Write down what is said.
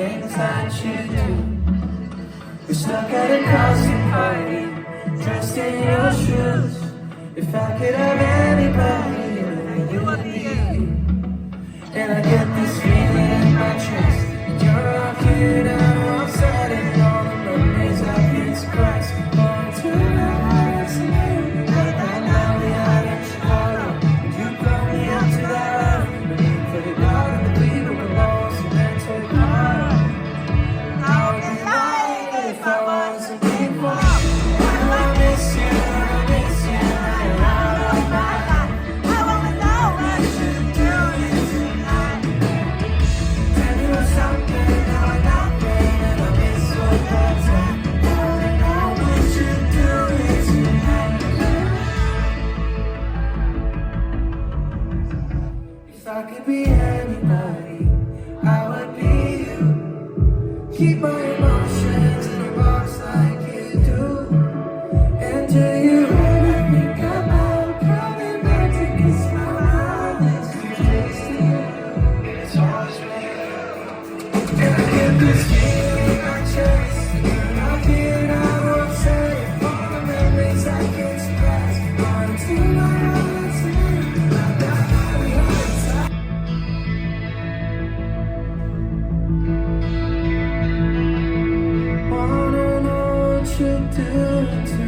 things that you do. We're stuck at a costume party, dressed in your shoes. If I could have anybody, it would be you. And I get this feeling in my chest. You're up here now, I'm sad and all the memories I can suppress. Going to the highest name, but that night we had in Chicago. You brought me up to that life, but you put it out in the people below, so then took part. I would be lying if I wasn't thankful. I miss you, I miss you, you're out of my life. I wanna know what you do tonight. Tell you something, now I'm nothing, and I miss what that's at. I wanna know what you do tonight. If I could be anybody, I would be you. Keep my emotions in a box like you do. And do you ever think about coming back to kiss my mouth? It's too tasty, it's always real. And I get this feeling in my chest. You're not here now, I'm safe. All the memories I can't suppress. Run to my heart tonight. Like that night we had time. Wanna know what you do tonight.